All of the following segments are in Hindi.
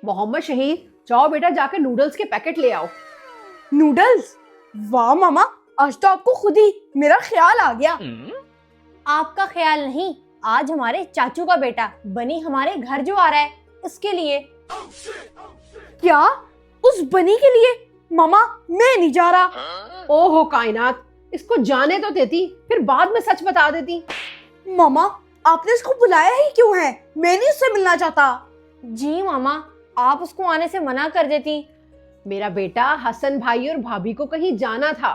मोहम्मद शहीद, जाओ बेटा जाकर नूडल्स के पैकेट ले आओ। नूडल्स? वाह मामा, आज तो आपको खुद ही मेरा ख्याल आ गया। आपका ख्याल नहीं, आज हमारे चाचू का बेटा बनी हमारे घर जो आ रहा है उसके लिए। क्या? उस बनी के लिए? मामा मैं नहीं जा रहा। ओहो कायनात, इसको जाने तो देती, फिर बाद में सच बता देती। मामा आपने इसको बुलाया ही क्यों है? मैं नहीं उससे मिलना चाहता। जी मामा, आप उसको आने से मना कर देती। मेरा बेटा हसन भाई और भाभी को कहीं जाना था,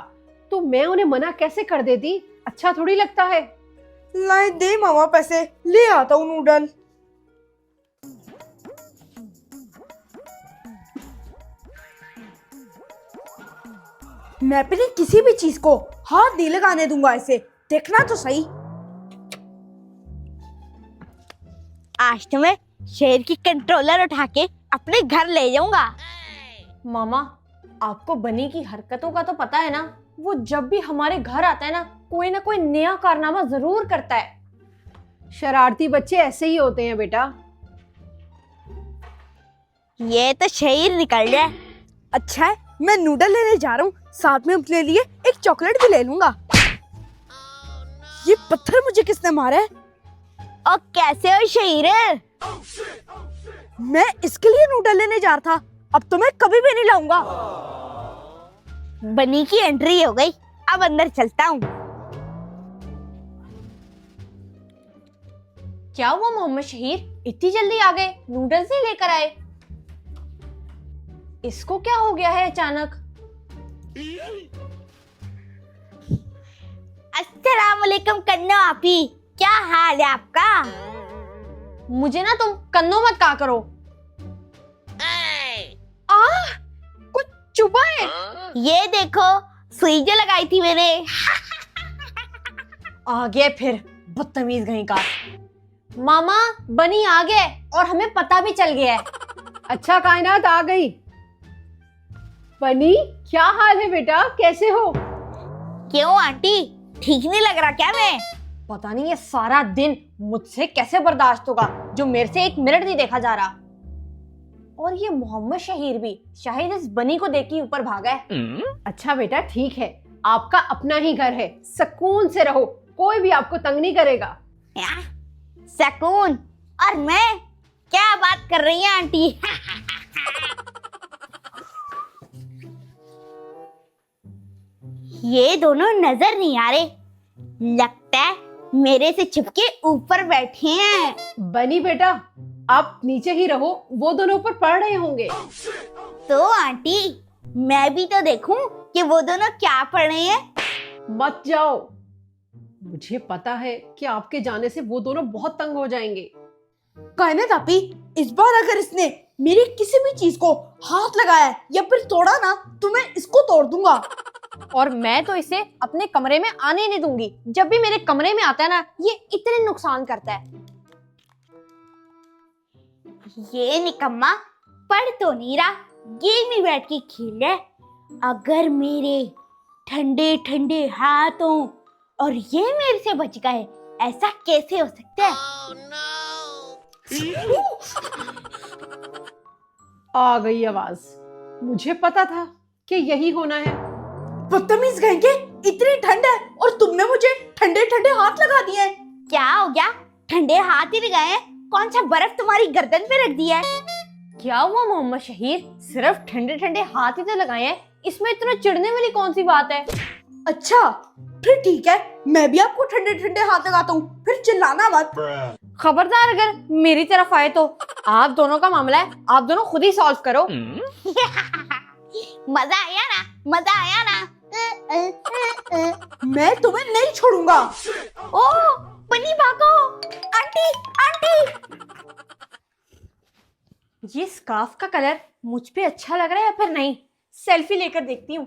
तो मैं उन्हें मना कैसे कर देती? अच्छा थोड़ी लगता है। लाए दे मामा पैसे, ले आता हूँ नूडल। मैं अपनी किसी भी चीज को हाथ नहीं लगाने दूंगा इसे, देखना तो सही। आज तो मैं शहर की कंट्रोलर उठा के अपने घर ले जाऊंगा। मामा, आपको बनी की हरकतों का तो पता है ना, वो जब भी हमारे घर आता है ना कोई नया कारनामा जरूर करता है। शरारती बच्चे ऐसे ही होते हैं बेटा। ये तो शहर निकल जाए। अच्छा है, मैं नूडल लेने जा रहा हूँ, साथ में अपने लिए एक चॉकलेट भी ले लूंगा। ये पत्थर मुझे किसने मारा है? और कैसे हो शहीर? मैं इसके लिए नूडल लेने जा रहा था, अब तो मैं कभी भी नहीं लाऊंगा। बनी की एंट्री हो गई, अब अंदर चलता हूँ। क्या हुआ मोहम्मद शहीर, इतनी जल्दी आ गए, नूडल्स ही लेकर आए? इसको क्या हो गया है अचानक? अस्सलाम वालेकुम कन्नो आपी, क्या हाल है आपका? मुझे ना तुम कन्नो मत कहा करो। कुछ चुभा है। ये देखो, सुई जो लगाई थी मैंने। आ गया फिर, बदतमीज कहीं का। मामा, बनी आ गए और हमें पता भी चल गया है। अच्छा कायनात आ गई। बनी, क्या हाल है बेटा, कैसे हो? क्यों आंटी, ठीक नहीं लग रहा क्या मैं? पता नहीं ये सारा दिन मुझसे कैसे बर्दाश्त होगा, जो मेरे से एक मिनट नहीं देखा जा रहा। और ये मोहम्मद शहीर भी शायद इस बनी को देख के ऊपर भागा है। अच्छा बेटा ठीक है, आपका अपना ही घर है, सुकून से रहो, कोई भी आपको तंग नहीं करेगा। सुकून? और मैं? क्या बात कर रही हैं आंटी? ये दोनों नजर नहीं आ रहे, लगता है मेरे से छिपके ऊपर बैठे हैं। बनी बेटा, आप नीचे ही रहो, वो दोनों ऊपर पढ़ रहे होंगे। तो आंटी, मैं भी तो देखूं कि वो दोनों क्या पढ़ रहे हैं। मत जाओ, मुझे पता है कि आपके जाने से वो दोनों बहुत तंग हो जाएंगे। कायनात आपी, इस बार अगर इसने मेरी किसी भी चीज को हाथ लगाया या फिर तोड़ा ना, तो मैं इसको तोड़ दूंगा। और मैं तो इसे अपने कमरे में आने नहीं दूंगी। जब भी मेरे कमरे में आता है ना, ये इतने नुकसान करता है। ये निकम्मा पढ़ तो नहीं रहा, गेम में बैठ के खेल रहा है। अगर मेरे ठंडे ठंडे हाथों और ये मेरे से बच गए, ऐसा कैसे हो सकता है? आ गई आवाज, मुझे पता था कि यही होना है। बदतमीज कहेंगे, इतनी ठंड है और तुमने मुझे ठंडे ठंडे हाथ लगा दिए हैं। क्या हो गया? ठंडे हाथ ही लगाए हैं? कौन सा बर्फ तुम्हारी गर्दन पे रख दिया है? क्या हुआ मोहम्मद शहीर, सिर्फ ठंडे ठंडे हाथ ही तो लगाए हैं, इसमें इतना चिढ़ने वाली कौन सी बात है? अच्छा फिर ठीक है, मैं भी आपको ठंडे ठंडे हाथ लगाता हूँ, फिर चिल्लाना मत। खबरदार अगर मेरी तरफ आए तो। आप दोनों का मामला है, आप दोनों खुद ही सॉल्व करो। मजा आया ना, मजा आया ना। मैं तुम्हें नहीं छोड़ूंगा। ओ बनी भागो, आंटी आंटी। ये स्कार्फ का कलर मुझ पे अच्छा लग रहा है या फिर नहीं? सेल्फी लेकर देखती हूँ।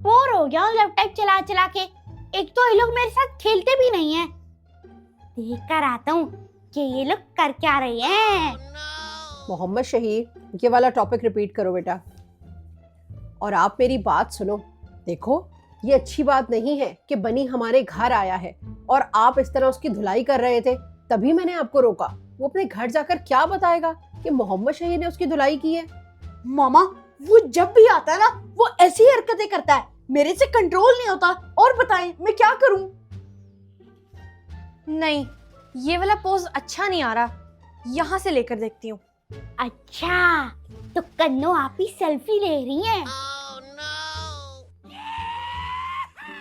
बोर हो गया लैपटॉप चला चला के। एक तो ये लोग मेरे साथ खेलते भी नहीं है। देख कर आता हूँ कि ये लोग कर क्या रहे हैं। मोहम्मद शहीर, ये वाला टॉपिक रिपीट करो बेटा, और आप मेरी बात सुनो। देखो, ये अच्छी बात नहीं है कि बनी हमारे घर आया है और आप इस तरह उसकी धुलाई कर रहे थे, तभी मैंने आपको रोका। वो अपने घर जाकर क्या बताएगा कि मोहम्मद शहीद ने उसकी धुलाई की है। मामा वो जब भी आता है ना वो ऐसी हरकतें करता है, मेरे से कंट्रोल नहीं होता। और बताएं मैं क्या करूं? नहीं, ये वाला पोज अच्छा नहीं आ रहा, यहाँ से लेकर देखती हूँ। अच्छा, तो कन्नो आप ही सेल्फी ले रही हैं?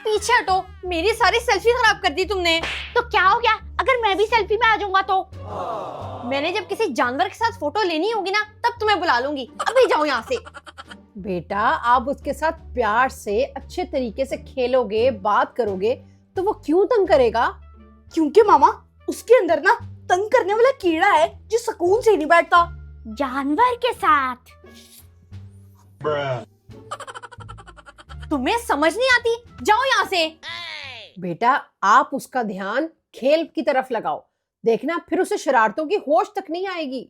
पीछे हटो, मेरी सारी सेल्फी खराब कर दी तुमने। तो क्या हो गया अगर मैं भी सेल्फी में आ जाऊंगा तो? मैंने जब किसी जानवर के साथ फोटो लेनी होगी ना, तब तुम्हें बुला लूंगी। अभी जाओ यहाँ से। बेटा आप उसके साथ प्यार से अच्छे तरीके से खेलोगे, बात करोगे तो वो क्यों तंग करेगा? क्योंकि मामा उसके अंदर ना तंग करने वाला कीड़ा है जो सुकून से नहीं बैठता। जानवर के साथ? तुम्हें समझ नहीं आती, जाओ यहाँ से। बेटा आप उसका ध्यान खेल की तरफ लगाओ, देखना फिर उसे शरारतों की होश तक नहीं आएगी।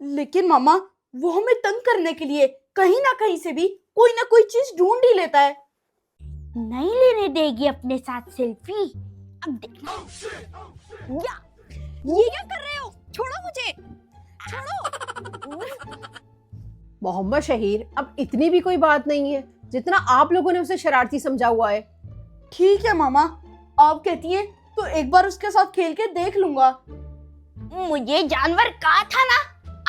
लेकिन मामा वो हमें तंग करने के लिए कहीं ना कहीं से भी कोई ना कोई चीज ढूंढ ही लेता है। नहीं लेने देगी अपने साथ सेल्फी। अब देखना। ये क्या कर रहे हो? छोड़ो मुझे, छोड़ो। मोहम्मद शहीर अब इतनी भी कोई बात नहीं है जितना आप लोगों ने उसे शरारती समझा हुआ है। ठीक है मामा, आप कहती हैं तो एक बार उसके साथ खेल के देख लूंगा। मुझे जानवर कहा था ना,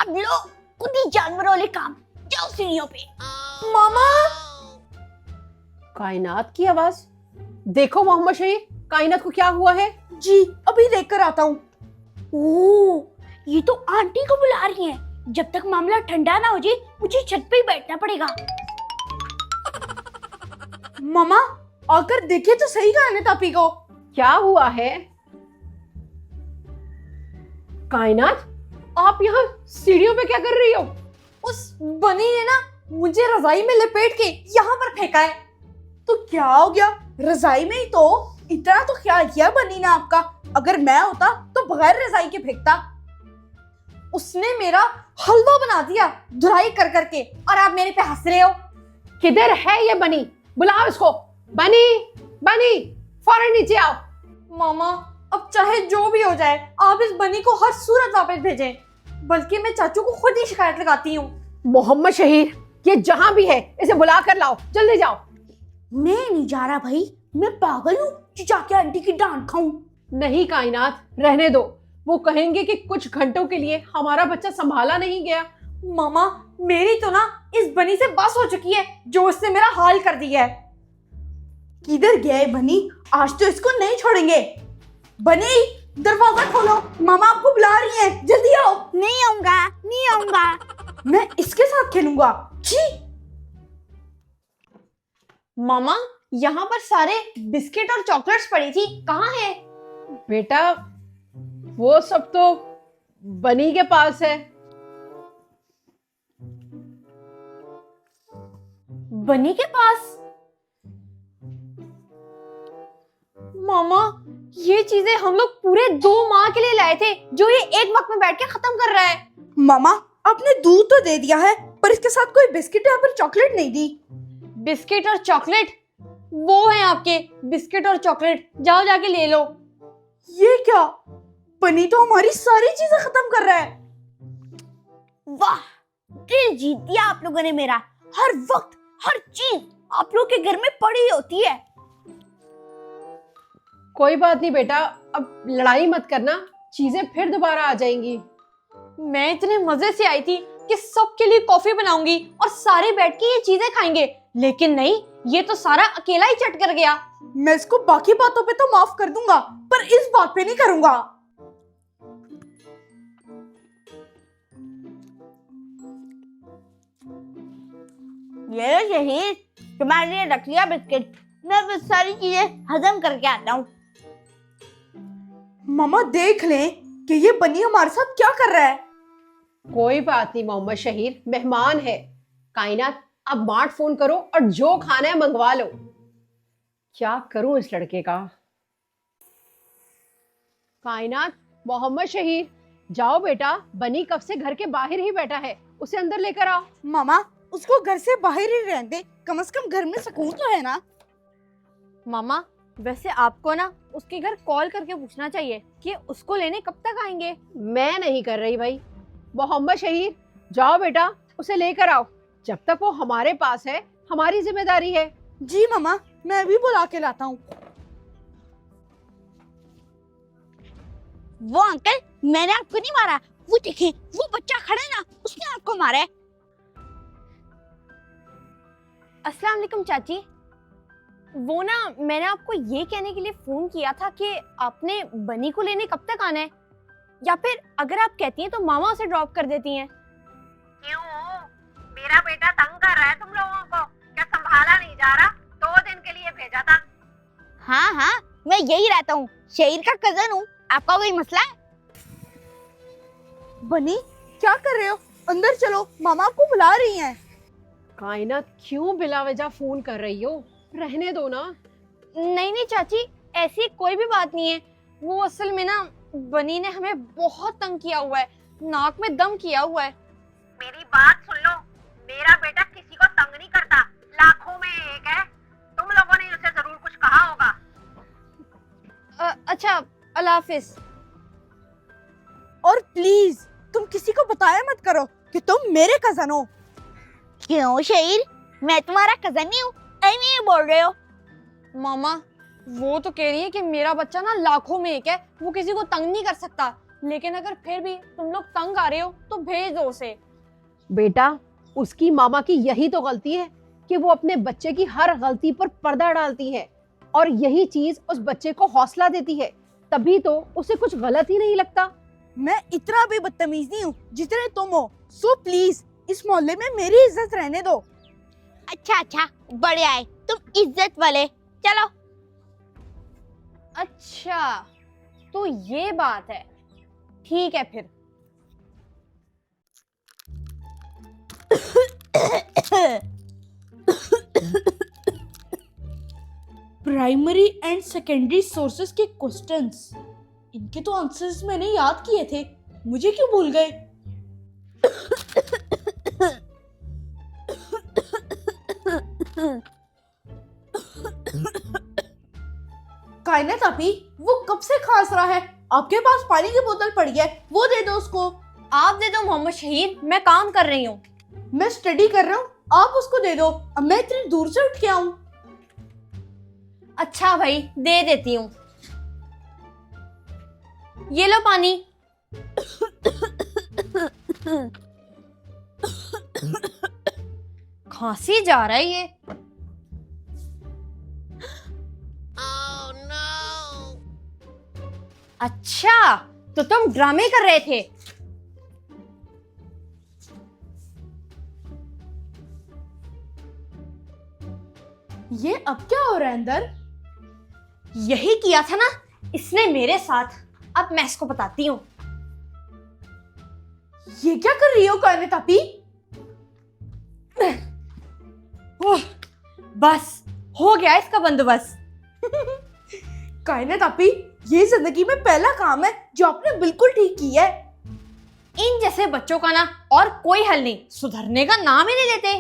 अब लो खुद ही जानवर वाले काम। जाओ सीढ़ियों पे। मामा कायनात की आवाज। देखो मोहम्मद शहीर, कायनात को क्या हुआ है? जी अभी देख कर आता हूँ। ओह, ये तो आंटी को बुला रही हैं। जब तक मामला ठंडा ना हो जाए मुझे छत पे ही बैठना पड़ेगा। मामा आकर देखे तो सही कायनात आपी को। क्या हुआ है? कायनात आप यहाँ सीढ़ियों पे क्या कर रही हो? उस बनी ने ना मुझे रजाई में लपेट के यहाँ पर फेंका है। तो क्या हो गया, रजाई में ही तो। इतना तो ख्याल किया बनी ना आपका, अगर मैं होता तो बगैर रजाई के फेंकता। उसने मेरा हलवा बना दिया धुलाई कर करके, और आप मेरे पे हंस रहे हो। किधर है ये बनी? बुलाओ इसको। बनी, बनी फौरन नीचे आओ। मामा अब चाहे जो भी हो जाए, आप इस बनी को हर सूरत वापस भेजें, बल्कि मैं चाचू को खुद ही शिकायत लगाती हूँ। मोहम्मद शहीर ये जहां भी है इसे बुला कर लाओ, जल्दी जाओ। मैं नहीं जा रहा भाई, मैं पागल हूँ जो जाके आंटी की डांट खाऊं। नहीं कायनात रहने दो, वो कहेंगे कि कुछ घंटों के लिए हमारा बच्चा संभाला नहीं गया। मामा मेरी तो ना इस बनी से बस हो चुकी है, जो इसने मेरा हाल कर दिया है। किधर गया है बनी? आज तो इसको नहीं छोड़ेंगे। बनी दरवाजा खोलो, मामा आपको बुला रही हैं, जल्दी आओ। नहीं आऊंगा, नहीं आऊंगा। मैं इसके साथ खेलूंगा। छी। मामा यहाँ पर सारे बिस्किट और चॉकलेट्स पड़ी थी, कहाँ है? बेटा वो सब तो बनी के पास है। बनी के पास? मामा ये चीजें हम लोग पूरे 2 माह के लिए लाए थे, जो ये एक वक्त में बैठ के खत्म कर रहा है। मामा आपने दूध तो दे दिया है, पर इसके साथ कोई बिस्किट या फिर चॉकलेट नहीं दी। बिस्किट और चॉकलेट वो है आपके, बिस्किट और चॉकलेट, जाओ जाके ले लो। ये क्या, बनी तो हमारी सारी चीजें खत्म कर रहा है। वाह, दिल जीत दिया आप लोगों ने मेरा। हर वक्त हर चीज आप लोग के घर में पड़ी होती है। कोई बात नहीं बेटा, अब लड़ाई मत करना, चीजें फिर दोबारा आ जाएंगी। मैं इतने मजे से आई थी कि सबके लिए कॉफी बनाऊंगी और सारे बैठ के ये चीजें खाएंगे, लेकिन नहीं, ये तो सारा अकेला ही चट कर गया। मैं इसको बाकी बातों पे तो माफ कर दूंगा, पर इस बात पे नहीं करूंगा। ये लो शहीद, तुम्हारे लिए रख लिया बिस्किट। मैं बस सारी चीजें हजम करके आता हूँ। मामा देख लें कि ये बनी हमारे साथ क्या कर रहा है। कोई बात नहीं मोहम्मद शहीर, मेहमान है। कायनात अब मार्ट फोन करो और जो खाना है मंगवा लो। क्या करूं इस लड़के का। कायनात, मोहम्मद शहीर जाओ बेटा, बनी कब से घर के बाहर ही बैठा है, उसे अंदर लेकर आओ। मामा उसको घर से बाहर ही रहने दे, कम से कम घर में सुकून तो है ना। मामा वैसे आपको ना उसके घर कॉल करके पूछना चाहिए कि उसको लेने कब तक आएंगे। मैं नहीं कर रही भाई। मोहम्मद शहीर, जाओ बेटा उसे लेकर आओ। जब तक वो हमारे पास है हमारी जिम्मेदारी है। जी मम्मा, मैं भी बुला के लाता हूँ। वो अंकल, मैंने आपको नहीं मारा। वो देखिए, वो बच्चा खड़ा है ना, उसने आपको मारा है। अस्सलाम वालेकुम चाची। वो ना मैंने आपको ये कहने के लिए फोन किया था कि आपने बनी को लेने कब तक आना है, या फिर अगर आप कहती हैं तो मामा उसे ड्रॉप कर देती हैं। क्यों? मेरा बेटा तंग कर रहा है तुम लोगों को? क्या संभाला नहीं जा रहा? 2 दिन के लिए भेजा था। हाँ हाँ, मैं यही रहता हूँ, शहीर का कजन हूँ। आपका कोई मसला है? बनी, क्या कर रहे हो? अंदर चलो, मामा आपको बुला रही हैं। कायनात, क्यों बिला वजह फोन कर रही हो? रहने दो ना। नहीं नहीं चाची, ऐसी कोई भी बात नहीं है। वो असल में ना बनी ने हमें बहुत तंग किया हुआ है, नाक में दम किया हुआ है। मेरी बात सुन लो, मेरा बेटा किसी को तंग नहीं करता, लाखों में एक है। तुम लोगों ने उसे जरूर कुछ कहा होगा। अच्छा, अल्लाह हाफिज। और प्लीज तुम किसी को बताया मत करो कि तुम मेरे कजन हो। क्यों शहीर, मैं तुम्हारा कजन नहीं हूँ? ऐਵੇਂ बोल रहे हो? मामा वो तो कह रही है कि मेरा बच्चा ना लाखों में एक है, वो किसी को तंग नहीं कर सकता। लेकिन अगर फिर भी तुम लोग तंग आ रहे हो तो भेज दो उसे। बेटा, उसकी मामा की यही तो गलती है कि वो अपने बच्चे की हर गलती पर पर्दा डालती है, और यही चीज उस बच्चे को हौसला देती है। तभी तो उसे कुछ गलत ही नहीं लगता। मैं इतना भी बदतमीज नहीं हूँ जितने तुम हो। सो प्लीज इस मोहल्ले में मेरी इज्जत रहने दो। अच्छा अच्छा, बढ़िया है, तुम इज्जत वाले। चलो। अच्छा तो ये बात है, ठीक है फिर। प्राइमरी एंड सेकेंडरी सोर्सेस के क्वेश्चंस, इनके तो आंसर्स मैंने याद किए थे, मुझे क्यों भूल गए? कायनात आपी, वो कब से खांस रहा है? आपके पास पानी की बोतल पड़ी है, वो दे दो उसको। आप दे दो मोहम्मद शहीर, मैं काम कर रही हूँ। मैं स्टडी कर रहा हूँ, आप उसको दे दो। अब मैं इतनी दूर से उठ के आऊं। अच्छा भाई, दे देती हूँ। ये लो पानी। खांसी जा रहा है ये। अच्छा तो तुम ड्रामे कर रहे थे। ये अब क्या हो रहा है अंदर? यही किया था ना इसने मेरे साथ। अब मैं इसको बताती हूँ। ये क्या कर रही हो कायनात आपी? बस हो गया इसका बंदोबस्त। कायनात आपी, ये जिंदगी में पहला काम है जो आपने बिल्कुल ठीक किया है। इन जैसे बच्चों का ना और कोई हल नहीं, सुधरने का नाम ही नहीं लेते।